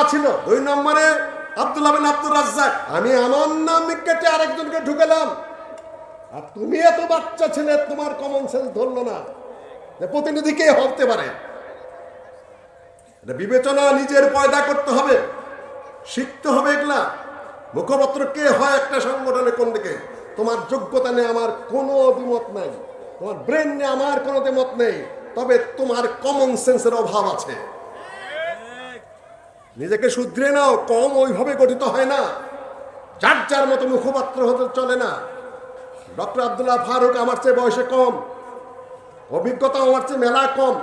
দেওয়া ছিল। 2 নম্বরে আব্দুল্লাহ বিন আব্দুর রাজ্জাক, আমি আমার নাম কেটে আরেকজনকে ঢুকালাম। আর তুমি এত বাচ্চা ছেলে, তোমার কমন সেন্স ধরলো না যে প্রতিনিধি কে হতে পারে। এটা বিবেচনা নিজের পয়দা করতে হবে, শিখতে হবে। এগুলা মুখপত্র কে হয় একটা সংগঠনে কোন দিকে, তোমার যোগ্যতা নিয়ে আমার কোনো দ্বিমত নাই, তোমার ব্রেন নিয়ে আমার কোনো দ্বিমত নেই, তবে তোমার কমন সেন্সের অভাব আছে। নিজেকে শুধরে নাও। কম ওইভাবে গঠিত হয় না, যার যার মতো মুখপাত্র হতে চলে না। ডক্টর আব্দুল্লাহ ফারুক আমার চেয়ে বয়সে কম, অভিজ্ঞতা আমার চেয়ে মেলা কম,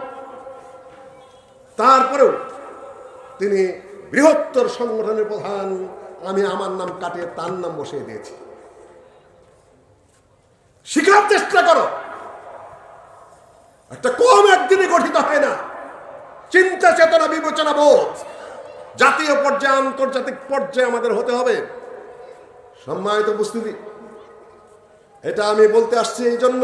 তারপরেও তিনি বৃহত্তর সংগঠনের প্রধান। আমি আমার নাম কাটিয়ে তার নাম বসিয়ে দিয়েছি। শিখার চেষ্টা করো। একটা কম একদিনে গঠিত হয় না। চিন্তা চেতনা, বিবেচনা বোধ জাতীয় পর্যায়ে, আন্তর্জাতিক পর্যায়ে আমাদের হতে হবে। সম্মানিত উপস্থিতি, এটা আমি বলতে আসছি এই জন্য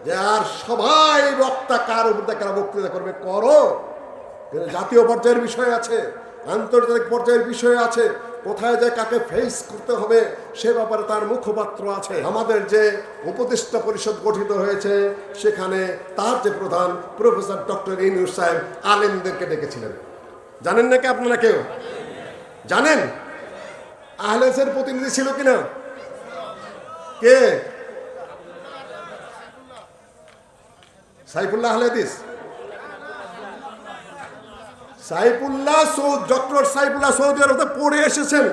যে আর সবাই বক্তা কার উপর কারা বক্তৃতা করবে করো, কিন্তু জাতীয় পর্যায়ের বিষয় আছে, আন্তর্জাতিক পর্যায়ের বিষয় আছে। কোথায় যে কাকে ফেস করতে হবে সে ব্যাপারে তার মুখপাত্র আছে। আমাদের যে উপদেষ্টা পরিষদ গঠিত হয়েছে সেখানে তার যে প্রধান প্রফেসর ডক্টর ইউনূস সাহেব আলেমদেরকে ডেকেছিলেন। জানেন নাকি আপনারা? কেউ জানেন আহলে হাদিসের প্রতিনিধি ছিল কিনা? কে? সাইফুল্লাহ আহলে হাদিস। সাইফুল্লাহ ডক্টর সাইফুল্লাহ সৌদি আরবে পড়ে এসেছেন।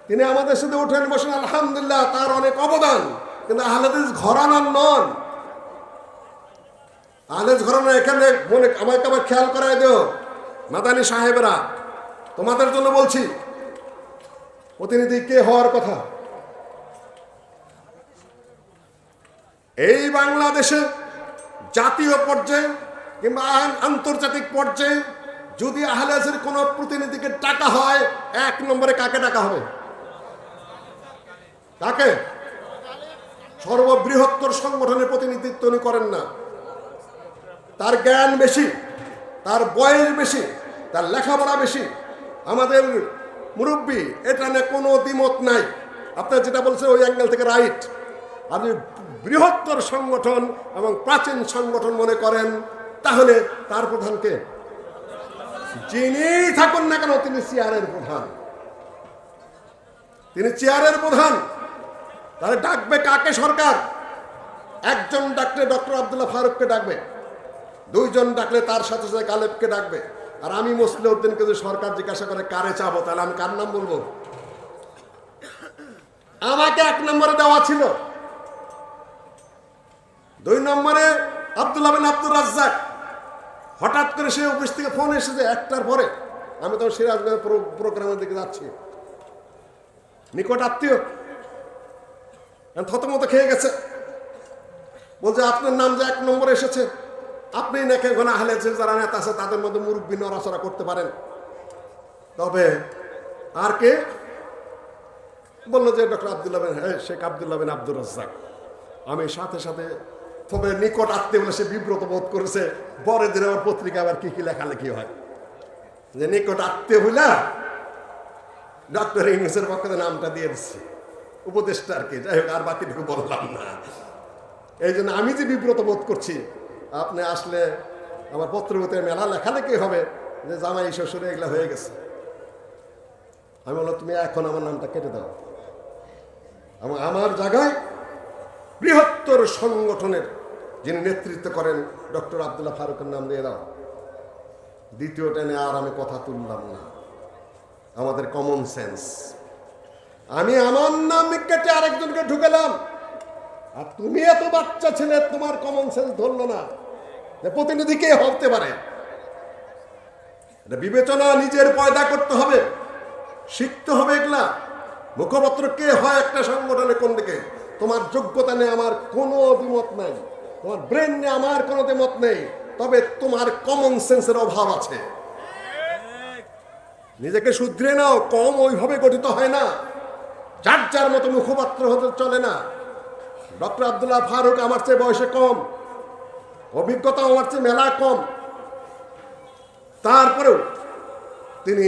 তিনি আমাদের সাথে ওঠেন বসেন, আলহামদুলিল্লাহ, তার অনেক অবদান। কিন্তু আহলে হাদিস ঘরানার নন। আহলে হাদিস ঘরানা এখানে মনে আমাকে আবার খেয়াল করায় দিও মাদানী সাহেবরা, তোমাদের জন্য বলছি, প্রতিনিধি কে হওয়ার কথা। এই বাংলাদেশে জাতীয় পর্যায়ে কিংবা আন্তর্জাতিক পর্যায়ে যদি আহলে হাদিসের কোনো প্রতিনিধিকে ডাকা হয়, 1 নম্বরে কাকে ডাকা হবে? কাকে? সর্ববৃহত্তর সংগঠনের প্রতিনিধিত্ব উনি করেন না। তার জ্ঞান বেশি, তার বয়স বেশি, তার লেখাপড়া বেশি। আমাদের মুরব্বী, এটা নিয়ে কোনো দ্বিমত নাই। আপনার যেটা বলছে ওই অ্যাঙ্গেল থেকে রাইট। আপনি বৃহত্তর সংগঠন এবং প্রাচীন সংগঠন মনে করেন, তাহলে তার প্রধানকে যিনি থাকুন না কেন তিনি চেয়ারের প্রধান। তিনি চেয়ারের প্রধান। তাহলে ডাকবে কাকে সরকার? 1 জন ডাকলে ডক্টর আব্দুল্লাহ ফারুককে ডাকবে, 2 জন ডাকলে তার সাথে সাথে গালেবকে ডাকবে। আর আমি মুসলিউদ্দিনকে যদি সরকার জিজ্ঞাসা করে কারে চাবো, তাহলে আমি কার নাম বলবো? আমাকে 1 নম্বরে দেওয়া ছিল। 2 নম্বরে আব্দুল্লাহ বিন আব্দুর রাজ্জাক। হঠাৎ করে সে অফিস থেকে ফোন এসেছে 1টার পরে। আমি তখন সিরাজগঞ্জ প্রোগ্রামের দিকে যাচ্ছি, নিকট আত্মীয়, থতমত খেয়ে গেছে। বলছে আপনার নাম যে 1 নম্বরে এসেছে, আপনি নাকি ওখানে আহলে হাদিসের যারা নেতা আছে তাদের মধ্যে মুরব্বী নড়াচড়া করতে পারেন। তবে আর কে? বললো যে ডক্টর আব্দুল্লাহ বিন শেখ আব্দুল্লাহ বিন আব্দুর রাজ্জাক। আমি সাথে সাথে, তবে নিকট আত্মীয় বলে সে বিব্রত বোধ করেছে। পরের দিন আমার পত্রিকা আবার কি কি লেখালেখি হয় যে নিকট আত্মীয় হইলা ডক্টর ইউনূসের পক্ষে নামটা দিয়ে দিচ্ছে, উপদেষ্টা আর কি। যাই হোক, আর বাকিটুকু বললাম না। এই জন্য আমি যে বিব্রত বোধ করছি, আপনি আসলে আমার পত্রপত্রে মেলা লেখালেখি হবে যে জামাই শ্বশুরে এগুলা হয়ে গেছে। আমি বললাম তুমি এখন আমার নামটা কেটে দাও, আমার জায়গায় বৃহত্তর সংগঠনের যিনি নেতৃত্ব করেন ডক্টর আব্দুল্লাহ ফারুকের নাম দিয়ে দাও। দ্বিতীয়টা নিয়ে আর আমি কথা তুললাম না। আমাদের কমন সেন্স। আমি আমার নাম কেটে আরেকজনকে ঢুকালাম। আর তুমি এত বাচ্চা ছেলে, তোমার কমন সেন্স ধরলো না যে প্রতিনিধি কে হতে পারে। এটা বিবেচনা নিজের পয়দা করতে হবে, শিখতে হবে। এগুলা মুখপত্র কে হয় একটা সংগঠনে কোন দিকে, তোমার যোগ্যতা নিয়ে আমার কোনো দ্বিমত নাই, তোমার ব্রেন নিয়ে আমার কোনো দ্বিমত নেই, তবে তোমার কমন সেন্সের অভাব আছে। নিজেকে শুধরে নাও। কম ওইভাবে গঠিত হয় না, যার যার মতো মুখপাত্র হতে চলে না। ডক্টর আব্দুল্লাহ ফারুক আমার চেয়ে বয়সে কম, অভিজ্ঞতা আমার চেয়ে মেলা কম, তারপরেও তিনি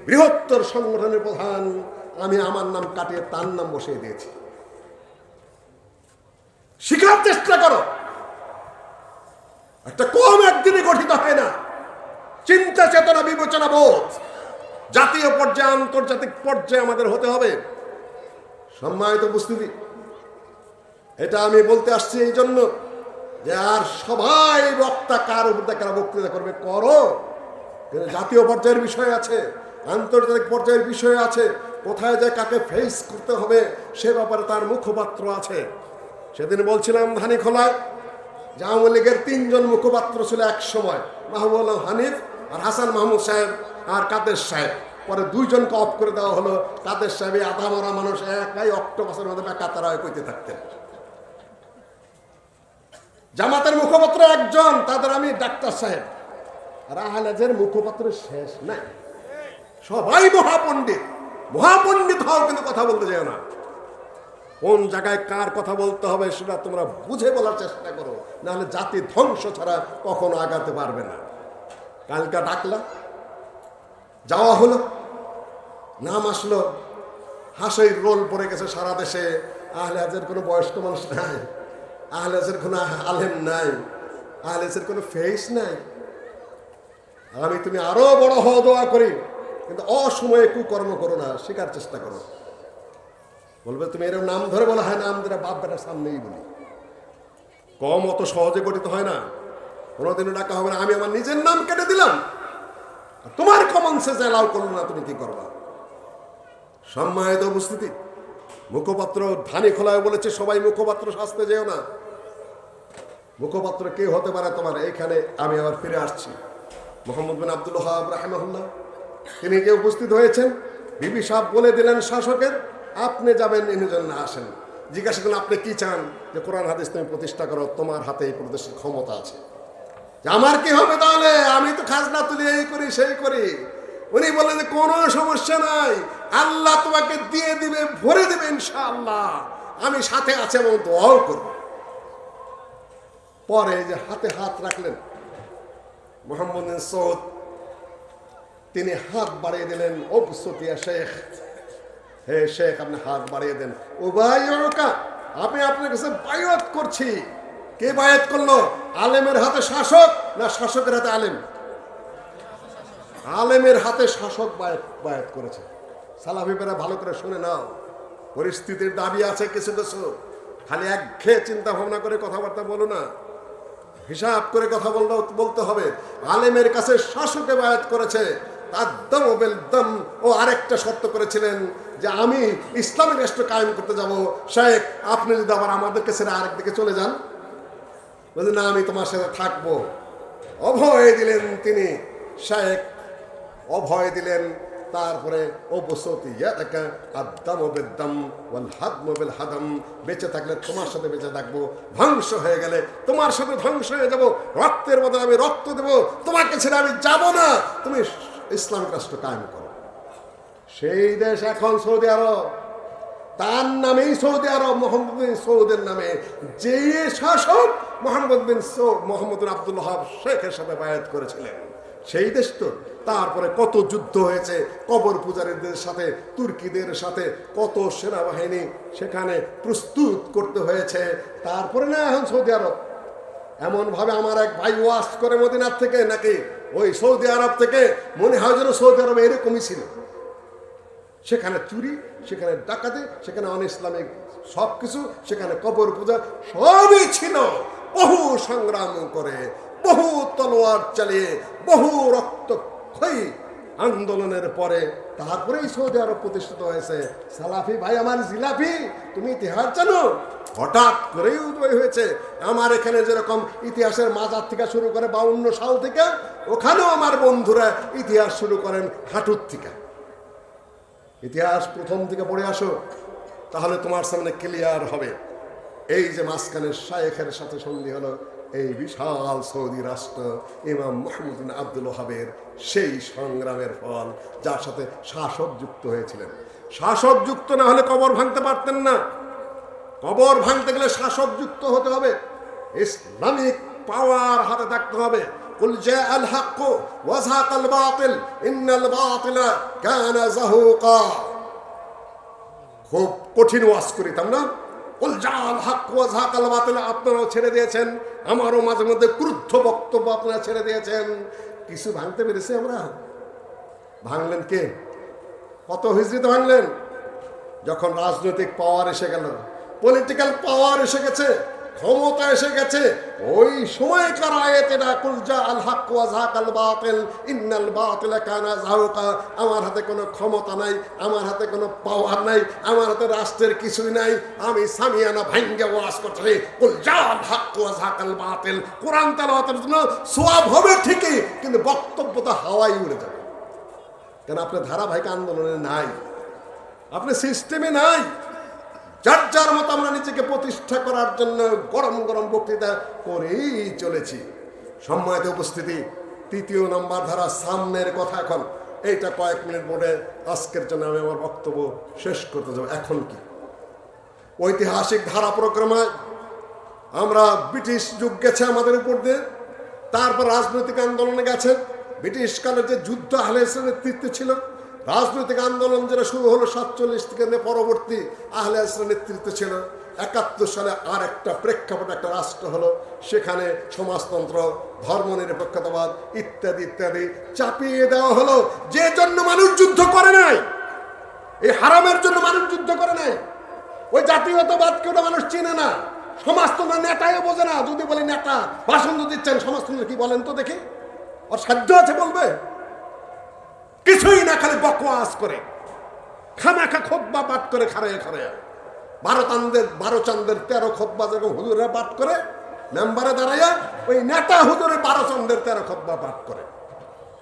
বৃহত্তর সংগঠনের প্রধান, আমি আমার নাম কাটিয়ে তার নাম বসিয়ে দিয়েছি। শিখার চেষ্টা করো। একটা কম একদিনে গঠিত হয় না। চিন্তা চেতনা বিবেচনা বোধ জাতীয় পর্যায়ে আন্তর্জাতিক পর্যায়ে আমাদের হতে হবে। সম্মানিত উপস্থিতি, এটা আমি বলতে আসছি এই জন্য যে আর সবাই বক্তা কার উপর কারা বক্তৃতা করবে করো, কিন্তু জাতীয় পর্যায়ের বিষয় আছে, আন্তর্জাতিক পর্যায়ের বিষয় আছে, কোথায় যে কাকে ফেস করতে হবে সে ব্যাপারে তার মুখপাত্র আছে। সেদিন বলছিলাম ধানীখোলায় যে আওয়ামী লীগের 3 জন মুখপাত্র ছিল এক সময়, মাহবুব হানিফ আর হাসান মাহমুদ সাহেব আর কাদের সাহেব। পরে 2 জনকে অফ করে দেওয়া হলো। কাদের সাহেব আধা মরা মানুষ, একাই অক্টোপাসের মধ্যে বেকাতারা হয়ে কইতে থাকতেন। জামাতের মুখপাত্র একজন, তাদের আমি ডাক্তার সাহেব। আর আহলেজের মুখপাত্র শেষ নাই, সবাই মহাপণ্ডিত। মহাপণ্ডিত হও, কিন্তু কথা বলতে যাও না। কোন জায়গায় কার কথা বলতে হবে সেটা তোমরা বুঝে বলার চেষ্টা করো, নাহলে জাতি ধ্বংস ছাড়া কখনো আগাতে পারবে না। কালকা ডাকলা, যাওয়া হলো, নাম আসলো, হাসির রোল পড়ে গেছে সারা দেশে। আহলে হাদিসের কোনো বয়স্ক মানুষ নাই, আহলে হাদিসের কোনো আলেম নাই, আহলে হাদিসের কোনো ফেস নাই। আমি তুমি আরো বড় হওয়া দোয়া করি, কিন্তু অসময়ে কুকর্ম করো না, শেখার চেষ্টা করো। বলবে তুমি এরকম নাম ধরে বলা হয়, নাম ধরে বাপ বেটার সামনেই বলি। কম অত সহজে গঠিত হয় না, কোনোদিনও ডাকা হবে না। আমি আমার নিজের নাম কেটে দিলাম, তোমার কমন সেন্স অ্যালাউ করলো না, তুমি কি করবা? সম্মানিত উপস্থিতি, মুখপাত্র ধানীখোলায় বলেছে সবাই মুখপাত্র সাজতে যেও না। মুখপাত্র কে হতে পারে তোমার? এইখানে আমি আবার ফিরে আসছি। মোহাম্মদ বিন আব্দুল ওয়াহাব রাহিমাহুল্লাহ তিনি যে উপস্থিত হয়েছেন, বিবি সাহেব বলে দিলেন শাসকের, আপনি যাবেন, ইনি জন্য আসেন। জিজ্ঞাসা করলেন আপনি কি চান? যে কোরআন হাদিস তুমি প্রতিষ্ঠা করো, তোমার হাতে এই প্রদেশের ক্ষমতা আছে। আমার কি হবে তাহলে? আমি তো খাজনা তুলি, এই করি সেই করি। উনি বললেন যে কোনো সমস্যা নাই, আল্লাহ তোমাকে দিয়ে দিবে, ভরে দিবে ইনশাআল্লাহ, আমি সাথে আছে এবং দোয়াও করব। পরে যে হাতে হাত রাখলেন মোহাম্মদ বিন সৌদ, তিনি হাত বাড়িয়ে দিলেন, ও সতিয়া শেখ, হে শেখ আপনি হাত বাড়িয়ে দেন। ও ভাই আমি আপনার কাছে বায়াত করছি। কে বায়াত করলো? আলেমের হাতে শাসক না শাসকের হাতে আলেম? আলেমের হাতে শাসক বায়াত করেছে। সালাফিরা ভালো করে শুনে নাও, পরিস্থিতির দাবি আছে কিছু কিছু, খালি একঘেয়ে চিন্তা ভাবনা করে কথাবার্তা বলো না, হিসাব করে কথা বলতে হবে। আলেমের কাছে শাসকে বায়াত করেছে, তার দম বেল দম। ও আরেকটা শর্ত করেছিলেন যে আমি ইসলামিক রাষ্ট্র কায়েম করতে যাব, শেখ আপনি যদি আবার আমাদেরকে ছেড়ে আরেক দিকে চলে যান, বলছে না আমি তোমার সাথে থাকবো। অভয় দিলেন তিনি, শেখ অভয় দিলেন। তারপরে বেঁচে থাকলে তোমার সাথে বেঁচে থাকবো, ধ্বংস হয়ে গেলে তোমার সাথে ধ্বংস হয়ে যাব, রক্তের বদলে আমি রক্ত দেবো, তোমাকে ছেড়ে আমি যাব না, তুমি ইসলামিক রাষ্ট্র কায়েম করো। সেই দেশ এখন সৌদি আরব, তার নামেই সৌদি আরব, মোহাম্মদ বিন সৌদের নামে। যে শাসক মোহাম্মদ বিন আব্দুল ওয়াহাব শেখের সাথে বায়াত করেছিলেন, সেই দেশ তো। তারপরে কত যুদ্ধ হয়েছে কবর পূজারীদের সাথে, তুর্কিদের সাথে, কত সেনাবাহিনী সেখানে প্রস্তুত করতে হয়েছে। তারপরে না এখন সৌদি আরব। এমন ভাবে আমার এক ভাই ওয়াজ করে মদিনার থেকে, নাকি ওই সৌদি আরব থেকে, মনে হয় যেন সৌদি আরব এরকমই ছিল। সেখানে চুরি, সেখানে ডাকাতি, সেখানে অন ইসলামিক সবকিছু, সেখানে কবর পূজা সবই ছিল। বহু সংগ্রাম করে, বহু তলোয়ার চালিয়ে, বহু রক্তক্ষয়ী আন্দোলনের পরে তারপরেই সৌদি আরব প্রতিষ্ঠিত হয়েছে। সালাফি ভাই আমার জিলাপি, তুমি ইতিহাস জানো? হঠাৎ করেই উদয় হয়েছে। আমার এখানে যেরকম ইতিহাসের মাজার থেকে শুরু করে 52 সাল থেকে, ওখানেও আমার বন্ধুরা ইতিহাস শুরু করেন হাঁটুর থেকে। ইতিহাস প্রথম থেকে পড়ে আসো, তাহলে তোমার সামনে ক্লিয়ার হবে। এই যে মাঝখানে শায়েখের সাথে সন্ধি হলো, এই বিশাল সৌদি রাষ্ট্র ইমাম মুহাম্মদ বিন আব্দুল ওয়াহাবের সেই সংগ্রামের ফল, যার সাথে শাসক যুক্ত হয়েছিলেন। শাসক যুক্ত না হলে কবর ভাঙতে পারতেন না। কবর ভাঙতে গেলে শাসক যুক্ত হতে হবে, ইসলামিক পাওয়ার হাতে থাকতে হবে। কুল জাআল হক ওয়া যাহাকাল বাতিল ইন্নাল বাতিলা কানা যাহুকা। খুব কঠিন ওয়াজ করিতাম না, কুল জাআল হক ওয়া যাহাকাল বাতিল আপনারাও ছেড়ে দিয়েছেন, আমারও মাঝে মধ্যে ক্রুদ্ধ বক্তব্য আপনারা ছেড়ে দিয়েছেন। কিছু ভাঙতে পেরেছি আমরা? ভাঙলেন কে? কত হিজরিতে ভাঙলেন? যখন রাজনৈতিক পাওয়ার এসে গেল, পলিটিক্যাল পাওয়ার এসে গেছে, ক্ষমতা এসে গেছে, ওই সময়কার আয়াত এটা, কুল জাআল হক ওয়া যাহাকাল বাতিল ইন্নাল বাতিলা কানা যাহুকা। আমার হাতে কোনো ক্ষমতা নাই, আমার হাতে কোনো পাওয়ার নাই, আমার হাতে রাষ্ট্রের কিছুই নাই, আমি সামিয়ানা ভাঙ্গে ওয়াজ করছি, কুল জাআল হক ওয়া যাহাকাল বাতিল। কোরআন তেলাওয়াতের জন্য সওয়াব হবে ঠিকই, কিন্তু বক্তব্য তো হাওয়ায় উড়ে যাবে। কেন? আপনি ধারাবাহিক আন্দোলনে নাই, আপনি সিস্টেমে নাই। যার যার মতো আমরা নিজেকে প্রতিষ্ঠা করার জন্য গরম গরম বক্তৃতা করেই চলেছি। সম্মানিত উপস্থিতি, ৩য় নম্বর ধারা, সামনের কথা। এখন এইটা কয়েক মিনিট পরে আজকের জন্য আমি আমার বক্তব্য শেষ করতে যাব। এখন কি ঐতিহাসিক ধারা প্রক্রমে আমরা ব্রিটিশ যুগ গেছে আমাদের উপর দিয়ে, তারপর রাজনৈতিক আন্দোলনে গেছে। ব্রিটিশ কালের যে যুদ্ধ আহলে হাদিসের নেতৃত্বে ছিল, রাজনৈতিক আন্দোলন যেটা শুরু হলো 47 থেকে পরবর্তী আহলে হাদিসের নেতৃত্বে ছিল। 71 সালে আর একটা প্রেক্ষাপট, একটা রাষ্ট্র হলো, সেখানে সমাজতন্ত্র, ধর্মনিরপেক্ষতাবাদ ইত্যাদি ইত্যাদি চাপিয়ে দেওয়া হলো। যে জন্য মানুষ যুদ্ধ করে নাই, এই হারামের জন্য মানুষ যুদ্ধ করে নাই। ওই জাতীয়তাবাদকে ওটা মানুষ চিনে না, সমাজতন্ত্র নেতাও বোঝে না। যদি বলি নেতা ভাষণ দিচ্ছেন, সমাজতন্ত্র কি বলেন তো দেখি? ওর সাধ্য আছে বলবে? কিছুই না, খালি বকওয়াজ করে, খামাখা খুতবা পাঠ করে, খাড়ায় খাড়ায় 12 চাঁদের 13 খুতবা যেরকম হুজুরেরা পাঠ করে, মেম্বারে দাঁড়াইয়া ওই নেতা হুজুরে 12 চাঁদের 13 খুতবা পাঠ করে।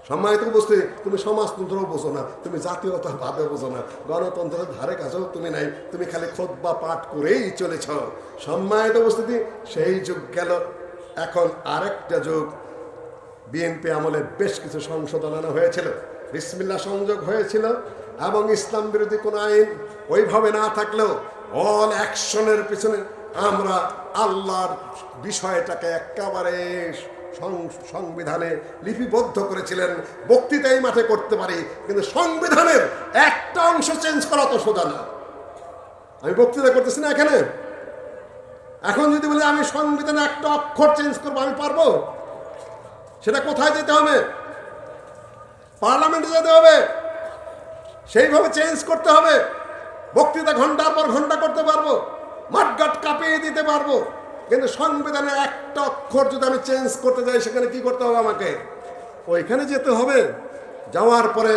সম্মানিত উপস্থিতি, তুমি সমাজতন্ত্রও বোঝো না, তুমি জাতীয়তা ভাবে বোঝো না, গণতন্ত্রের ধারে কাছেও তুমি নাই, তুমি খালি খুতবা পাঠ করেই চলেছ। সম্মানিত উপস্থিতি, সেই যুগ গেল। এখন আরেকটা যুগ। বিএনপি আমলে বেশ কিছু সংশোধন আনা হয়েছিল, বিসমিল্লাহ সংযোগ হয়েছিল, এবং ইসলাম বিরোধী কোন আইন ওইভাবে না থাকলেও অল অ্যাকশনের পিছনে আমরা আল্লাহর বিষয়টাকে একেবারে সংবিধানে লিপিবদ্ধ করেছিলেন। বক্তৃতাই মাঠে করতে পারি, কিন্তু সংবিধানের একটা অংশ চেঞ্জ করা তো সোজা না। আমি বক্তৃতা করতেছি না এখানে, এখন যদি বলি আমি সংবিধানে একটা অক্ষর চেঞ্জ করবো, আমি পারবো? সেটা কোথায় যেতে হবে? পার্লামেন্টে যেতে হবে, সেইভাবে চেঞ্জ করতে হবে। বক্তৃতা ঘন্টার পর ঘন্টা করতে পারবো, মাঠঘাট কাঁপিয়ে দিতে পারবো, কিন্তু সংবিধানের একটা অক্ষর যদি আমি চেঞ্জ করতে যাই, সেখানে কি করতে হবে? আমাকে ওইখানে যেতে হবে। যাওয়ার পরে